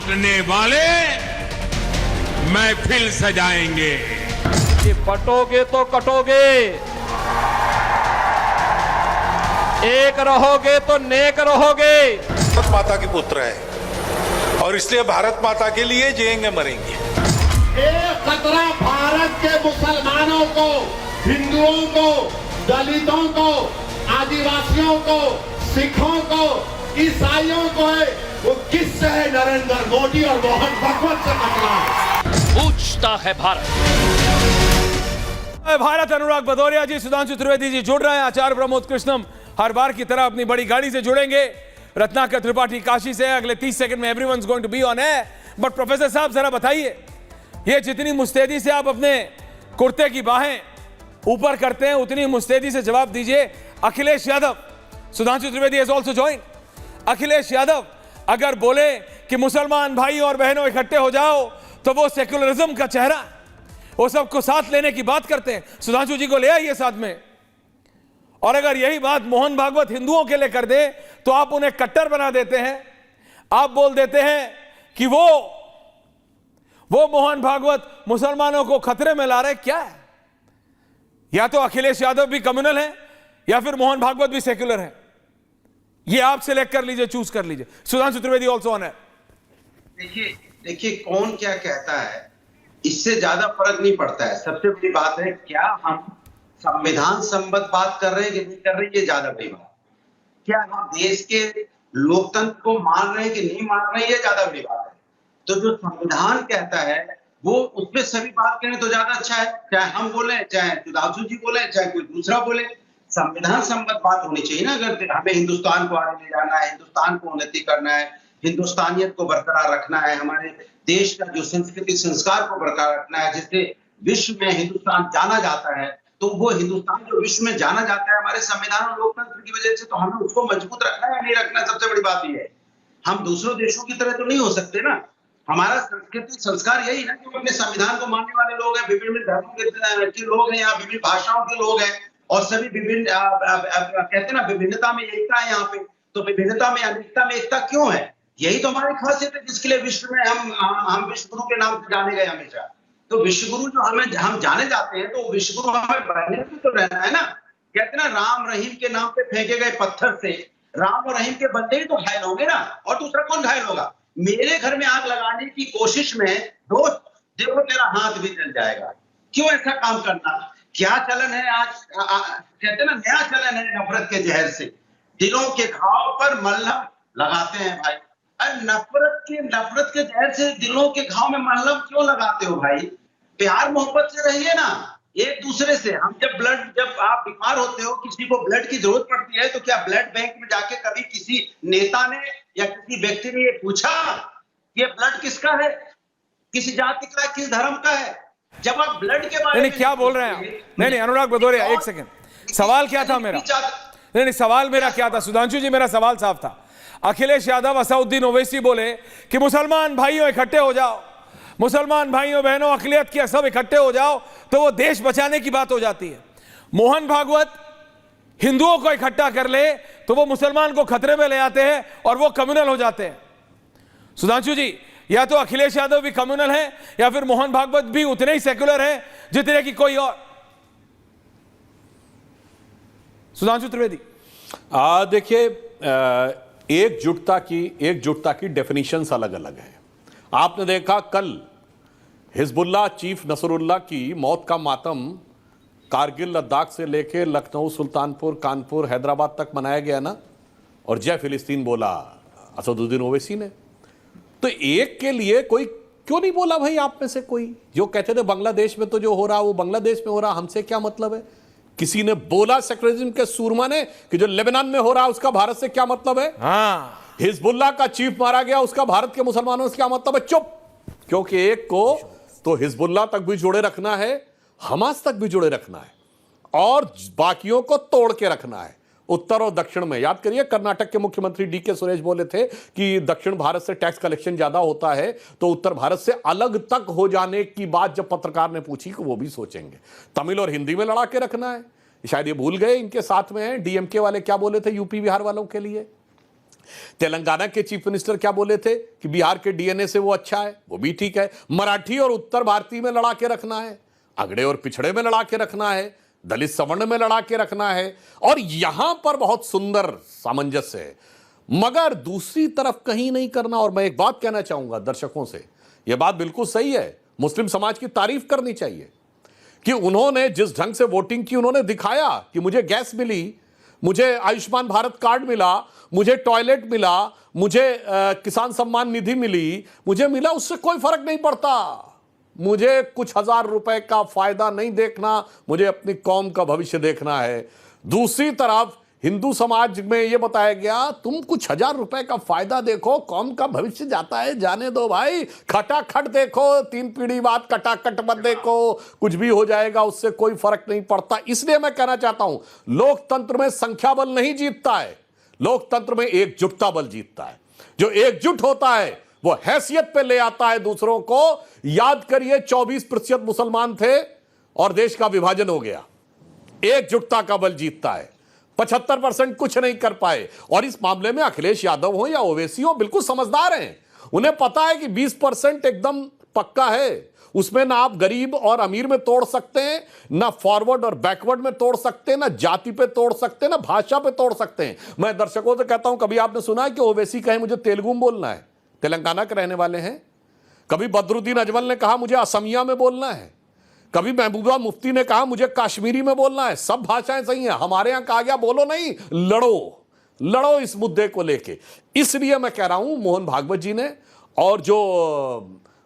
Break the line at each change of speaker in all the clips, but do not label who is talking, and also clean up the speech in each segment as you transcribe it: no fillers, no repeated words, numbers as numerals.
बांटने वाले महफिल सजाएंगे।
कि पटोगे तो कटोगे, एक रहोगे तो नेक रहोगे।
भारत माता के पुत्र है और इसलिए भारत माता के लिए जिएंगे मरेंगे।
ये खतरा भारत के मुसलमानों को, हिंदुओं को, दलितों को, आदिवासियों को, सिखों को, ईसाइयों को है। वो किससे है? नरेंद्र मोदी और मोहन भागवत से खतरा है।
पूछता है
भारत अनुराग भदौरिया जी, सुधांशु त्रिवेदी जी जुड़ रहे हैं। आचार्य प्रमोद कृष्णम हर बार की तरह अपनी बड़ी गाड़ी से जुड़ेंगे। रत्नाकर त्रिपाठी काशी से अगले 30 सेकंड में everyone's going to be on air. But professor साहब जरा बताइए, ये जितनी मुस्तैदी से आप अपने कुर्ते की बाहें ऊपर करते हैं उतनी मुस्तैदी से जवाब दीजिए। Akhilesh Yadav, Sudhanshu Trivedi has also join. Akhilesh Yadav अगर बोले कि मुसलमान भाई और बहनों इकट्ठे हो जाओ तो वो सेक्युलरिज्म का चेहरा, वो सबको साथ लेने की बात करते हैं। सुधांशु जी को ले आइए साथ में। और अगर यही बात मोहन भागवत हिंदुओं के लिए कर दे तो आप उन्हें कट्टर बना देते हैं। आप बोल देते हैं कि वो मोहन भागवत मुसलमानों को खतरे में ला रहे। क्या है? या तो अखिलेश यादव भी कम्युनल है या फिर मोहन भागवत भी सेक्युलर है। ये आप सिलेक्ट कर लीजिए, चूज कर लीजिए। सुधांशु त्रिवेदी ऑल्सो ऑन है।
देखिए कौन क्या कहता है इससे ज्यादा फर्क नहीं पड़ता है। सबसे बड़ी बात है क्या हम संविधान संबद्ध बात कर रहे हैं कि नहीं कर रहे हैं, ये ज्यादा बड़ी बात। क्या हम देश के लोकतंत्र को मान रहे हैं कि नहीं मान रहे हैं, ये ज्यादा बड़ी बात है। तो जो संविधान कहता है वो उस पर सभी बात करें तो ज्यादा अच्छा है। चाहे हम बोले, चाहे सुधांशु जी बोले, चाहे कोई दूसरा बोले, संविधान संबद्ध बात होनी चाहिए ना। अगर हमें हिंदुस्तान को आगे ले जाना है, हिंदुस्तान को उन्नति करना है, हिंदुस्तानियत को बरकरार रखना है, हमारे देश का जो संस्कृति संस्कार को बरकरार रखना है, जिससे विश्व में हिंदुस्तान जाना जाता है, तो वो हिंदुस्तान जो विश्व में जाना जाता है हमारे संविधान और लोकतंत्र की वजह से, तो हमें उसको मजबूत रखना है या नहीं रखना, सबसे बड़ी बात ये है। हम दूसरों देशों की तरह तो नहीं हो सकते ना। हमारा संस्कृति संस्कार यही ना कि अपने संविधान को मानने वाले लोग हैं, विभिन्न धर्मों के लोग हैं, यहाँ विभिन्न भाषाओं के लोग हैं और सभी विभिन्न कहते हैं ना विभिन्नता में एकता है यहाँ पे। तो विभिन्नता में अनेकता में एकता क्यों है? यही तो हमारी खासियत है जिसके लिए विश्व में हम विश्व गुरु के नाम से जाने गए हमेशा। तो विश्व गुरु जो हम जाने जाते हैं तो विश्व गुरु हमें बने तो रहना है ना। कहते ना राम रहीम के नाम पे फेंके गए पत्थर से राम और रहीम के बंदे ही तो घायल होंगे ना, और दूसरा कौन घायल होगा? मेरे घर में आग लगाने की कोशिश में दोस्त देखो तेरा हाथ भी जल जाएगा। क्यों ऐसा काम करना? क्या चलन है आज? कहते ना नया चलन है नफरत के जहर से दिलों के घाव पर मल्हम लगाते हैं भाई। नफरत के जहर से दिलों के घाव में मल्हम क्यों लगाते हो भाई? प्यार मोहब्बत से रहिए ना एक दूसरे से। हम जब आप बीमार होते हो, किसी को ब्लड की जरूरत पड़ती है, तो क्या ब्लड बैंक में जाके कभी किसी नेता ने या किसी व्यक्ति ने ये पूछा ये ब्लड किसका है, किसी जाति का है, किस धर्म का है? जब आप ब्लड के बारे में
क्या बोल रहे हैं? नहीं अनुराग भदौरिया, एक सेकंड। सवाल क्या था मेरा? नहीं सवाल मेरा क्या था? सुधांशु जी, मेरा सवाल साफ था। अखिलेश यादव, असदुद्दीन ओवैसी बोले कि मुसलमान भाइयों इकट्ठे हो जाओ, मुसलमान भाइयों बहनों अकलियत के सब इकट्ठे हो जाओ, तो वो देश बचाने की बात हो जाती है। मोहन भागवत हिंदुओं को इकट्ठा कर ले तो वो मुसलमान को खतरे में ले आते हैं और वो कम्युनल हो जाते हैं। सुधांशु जी, या तो अखिलेश यादव भी कम्युनल है या फिर मोहन भागवत भी उतने ही सेक्युलर है जितने की कोई और। सुधांशु त्रिवेदी,
देखिए एकजुटता की डेफिनेशंस अलग अलग है। आपने देखा कल हिजबुल्लाह चीफ नसरुल्लाह की मौत का मातम कारगिल लद्दाख से लेकर लखनऊ, सुल्तानपुर, कानपुर, हैदराबाद तक मनाया गया ना, और जय फिलिस्तीन बोला असदुद्दीन ओवैसी ने। तो एक के लिए कोई क्यों नहीं बोला भाई? आप में से कोई जो कहते थे बांग्लादेश में तो जो हो रहा वो बांग्लादेश में हो रहा, हमसे क्या मतलब है? किसी ने बोला सेक्युलरिज्म के सूरमा ने कि जो लेबनान में हो रहा उसका भारत से क्या मतलब है?
हाँ,
हिजबुल्लाह का चीफ मारा गया, उसका भारत के मुसलमानों से क्या मतलब है? चुप। क्योंकि एक को तो हिजबुल्लाह तक भी जोड़े रखना है, हमास तक भी जोड़े रखना है, और बाकियों को तोड़ के रखना है। उत्तर और दक्षिण में याद करिए, कर्नाटक के मुख्यमंत्री डीके सुरेश बोले थे कि दक्षिण भारत से टैक्स कलेक्शन ज्यादा होता है, तो उत्तर भारत से अलग तक हो जाने की बात जब पत्रकार ने पूछी कि वो भी सोचेंगे। तमिल और हिंदी में लड़ा के रखना है, शायद ये भूल गए इनके साथ में है। डीएमके वाले क्या बोले थे यूपी बिहार वालों के लिए? तेलंगाना के चीफ मिनिस्टर क्या बोले थे कि बिहार के डीएनए से वो अच्छा है, वो भी ठीक है। मराठी और उत्तर भारतीय में लड़ा के रखना है, अगड़े और पिछड़े में लड़ा के रखना है, दलित सवर्ण में लड़ा के रखना है, और यहां पर बहुत सुंदर सामंजस्य है, मगर दूसरी तरफ कहीं नहीं करना। और मैं एक बात कहना चाहूंगा दर्शकों से, यह बात बिल्कुल सही है, मुस्लिम समाज की तारीफ करनी चाहिए कि उन्होंने जिस ढंग से वोटिंग की, उन्होंने दिखाया कि मुझे गैस मिली, मुझे आयुष्मान भारत कार्ड मिला, मुझे टॉयलेट मिला, मुझे किसान सम्मान निधि मिली, मुझे मिला, उससे कोई फर्क नहीं पड़ता। मुझे कुछ हजार रुपए का फायदा नहीं देखना, मुझे अपनी कौम का भविष्य देखना है। दूसरी तरफ हिंदू समाज में यह बताया गया, तुम कुछ हजार रुपए का फायदा देखो, कौम का भविष्य जाता है, जाने दो भाई, खटाखट देखो, 3 पीढ़ी बाद कटाकट मत देखो, कुछ भी हो जाएगा, उससे कोई फर्क नहीं पड़ता। इसलिए मैं कहना चाहता हूं, लोकतंत्र में संख्या बल नहीं जीतता है, लोकतंत्र में एकजुटता बल जीतता है। जो एकजुट होता है वो हैसियत पे ले आता है दूसरों को। याद करिए 24% मुसलमान थे और देश का विभाजन हो गया, एकजुटता का बल जीतता है। 75% कुछ नहीं कर पाए, और इस मामले में अखिलेश यादव हो या ओवैसी हो, बिल्कुल समझदार हैं। उन्हें पता है कि 20% एकदम पक्का है, उसमें ना आप गरीब और अमीर में तोड़ सकते हैं, ना फॉरवर्ड और बैकवर्ड में तोड़ सकते हैं, ना जाति पे तोड़ सकते हैं, ना भाषा पे तोड़ सकते हैं। मैं दर्शकों से कहता हूं, कभी आपने सुना है कि ओवैसी कहे मुझे तेलुगु में बोलना है, तेलंगाना के रहने वाले हैं। कभी बदरुद्दीन अजमल ने कहा मुझे असमिया में बोलना है, कभी महबूबा मुफ्ती ने कहा मुझे कश्मीरी में बोलना है। सब भाषाएं सही हैं, हमारे यहां कहा गया बोलो नहीं, लड़ो, लड़ो इस मुद्दे को लेके। इसलिए मैं कह रहा हूं, मोहन भागवत जी ने और जो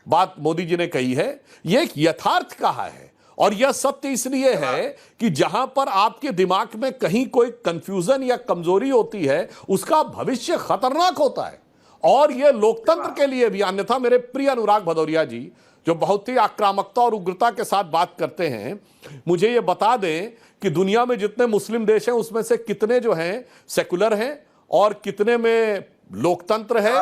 बात मोदी जी ने कही है, यह एक यथार्थ कहा है, और यह सत्य इसलिए है कि जहां पर आपके दिमाग में कहीं कोई कंफ्यूजन या कमजोरी होती है, उसका भविष्य खतरनाक होता है। और यह लोकतंत्र के लिए भी, अन्यथा मेरे प्रिय अनुराग भदौरिया जी, जो बहुत ही आक्रामकता और उग्रता के साथ बात करते हैं, मुझे यह बता दें कि दुनिया में जितने मुस्लिम देश हैं उसमें से कितने जो हैं सेकुलर हैं, और कितने में लोकतंत्र है,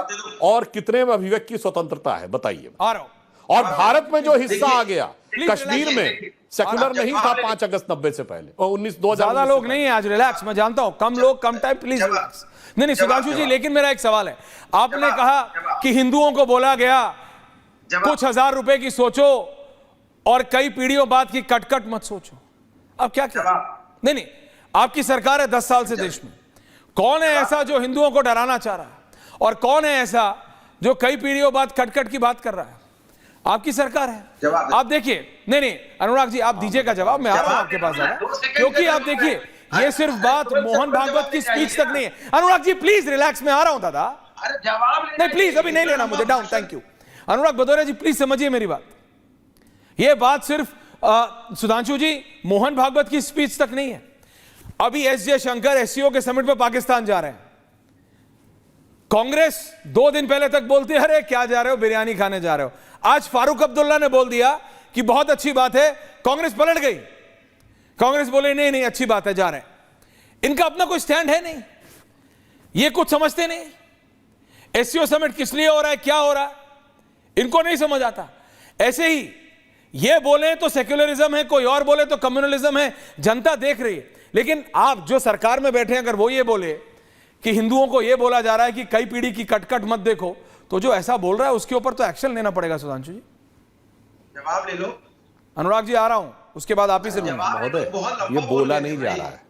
और कितने में अभिव्यक्ति की स्वतंत्रता है, बताइए।
आ रहा हूं।
और भारत में जो हिस्सा आ गया कश्मीर में, सेकुलर नहीं था 5 अगस्त 90 से पहले, और 2000
ज्यादा लोग नहीं है आज, रिलैक्स, मैं जानता हूं, कम लोग, कम टाइम, प्लीज रिलैक्स। नहीं सुधांशु जी, लेकिन मेरा एक सवाल है, आपने कहा कि हिंदुओं को बोला गया कुछ हजार रुपए की सोचो और कई पीढ़ियों बाद की कटकट मत सोचो। अब क्या नहीं, आपकी सरकार है 10 साल से देश में, कौन है ऐसा जो हिंदुओं को डराना चाह रहा है, और कौन है ऐसा जो कई पीढ़ियों बाद कटकट की बात कर रहा है? आपकी सरकार है। आप देखिए, नहीं अनुराग जी, आप दीजिएगा जवाब, मैं आ रहा हूं आपके पास, क्योंकि आप देखिए, ये सिर्फ बात मोहन भागवत की स्पीच तक नहीं है। अनुराग जी प्लीज रिलैक्स, में आ रहा हूं दादा, नहीं प्लीज अभी नहीं लेना मुझे down, thank you. Anurag Bhadauria ji please समझिए मेरी बात, यह बात सिर्फ सुधांशु जी मोहन भागवत की स्पीच तक नहीं है। अभी एस जयशंकर एससीओ के समिट में पाकिस्तान जा रहे हैं, कांग्रेस 2 दिन पहले तक बोलती है अरे क्या जा रहे हो, बिरयानी खाने जा रहे हो। आज फारूक अब्दुल्ला ने बोल दिया कि बहुत अच्छी बात है, कांग्रेस पलट गई, कांग्रेस बोले नहीं अच्छी बात है, जा रहे हैं। इनका अपना कोई स्टैंड है नहीं, ये कुछ समझते नहीं। एससीओ समिट किस लिए हो रहा है, क्या हो रहा है, इनको नहीं समझ आता। ऐसे ही ये बोले तो सेक्युलरिज्म है, कोई और बोले तो कम्युनलिज्म है, जनता देख रही है। लेकिन आप जो सरकार में बैठे हैं, अगर वो ये बोले कि हिंदुओं को ये बोला जा रहा है कि कई पीढ़ी की कटकट मत देखो, तो जो ऐसा बोल रहा है उसके ऊपर तो एक्शन लेना पड़ेगा। सुधांशु जी
जवाब ले लो।
अनुराग जी आ रहा हूं, उसके बाद आप ही से
महोदय, ये बोला नहीं जा रहा है,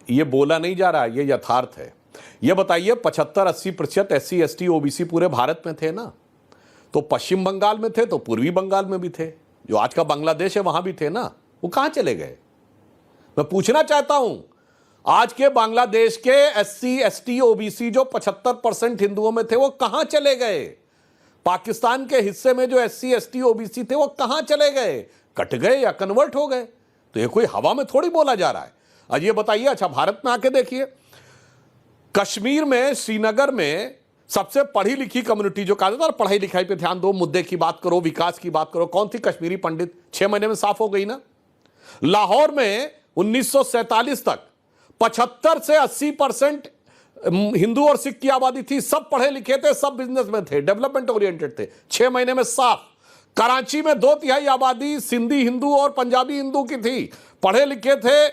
ये बोला नहीं जा रहा है, ये यथार्थ है। ये बताइए 75-80% SC ST OBC पूरे भारत में थे ना, तो पश्चिम बंगाल में थे, तो पूर्वी बंगाल में भी थे, जो आज का बांग्लादेश है वहां भी थे ना, वो कहां चले गए? मैं पूछना चाहता हूं, आज के बांग्लादेश के SC ST OBC जो 75% हिंदुओं में थे, वो कहां चले गए? पाकिस्तान के हिस्से में जो SC ST OBC थे, वो कहां चले गए? कट गए या कन्वर्ट हो गए? तो ये कोई हवा में थोड़ी बोला जा रहा है। आज ये बताइए, अच्छा भारत में आके देखिए, कश्मीर में, श्रीनगर में सबसे पढ़ी लिखी कम्युनिटी, जो कहा जाता है पढ़ाई लिखाई पे ध्यान दो, मुद्दे की बात करो, विकास की बात करो, कौन थी? कश्मीरी पंडित। 6 महीने में साफ हो गई ना। लाहौर में 1947 तक 75 से 80% हिंदू और सिख की आबादी थी, सब पढ़े लिखे थे, सब बिजनेसमैन थे, डेवलपमेंट ओरिएंटेड थे। 6 महीने में साफ। कराची में 2/3 आबादी सिंधी हिंदू और पंजाबी हिंदू की थी, पढ़े लिखे थे,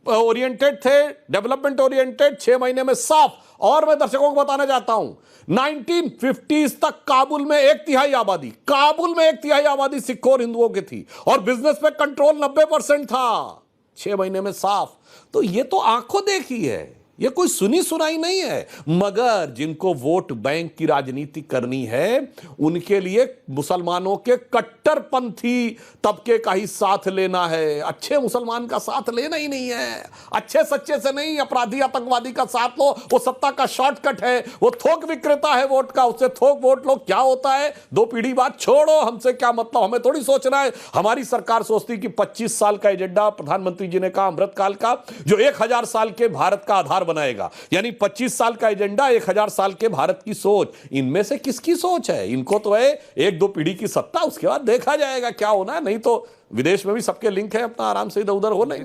ओरिएंटेड थे, डेवलपमेंट ओरिएंटेड, 6 महीने में साफ। और मैं दर्शकों को बताना चाहता हूं 1950s तक काबुल में 1/3 आबादी सिखों और हिंदुओं की थी और बिजनेस पे कंट्रोल 90% था 6 महीने में साफ। तो ये तो आंखों देखी है, ये कोई सुनी सुनाई नहीं है। मगर जिनको वोट बैंक की राजनीति करनी है उनके लिए मुसलमानों के कट्टरपंथी तबके का ही साथ लेना है, अच्छे मुसलमान का साथ लेना ही नहीं है। अच्छे सच्चे से नहीं, अपराधी आतंकवादी का साथ लो, वो सत्ता का शॉर्टकट है, वो थोक विक्रेता है वोट का, उससे थोक वोट लो। क्या होता है 2 पीढ़ी बाद छोड़ो, हमसे क्या मतलब, हमें थोड़ी सोचना है। हमारी सरकार सोचती कि 25 साल का एजेंडा प्रधानमंत्री जी ने कहा अमृतकाल का, जो 1000 साल के भारत का आधार बनाएगा, यानी 25 साल का एजेंडा 1000 साल के भारत की सोच। इनमें से किसकी सोच है? इनको तो है 1-2 पीढ़ी की सत्ता, उसके बाद देखा जाएगा क्या होना है। नहीं तो विदेश में भी सबके लिंक है, अपना आराम से इधर उधर हो नहीं।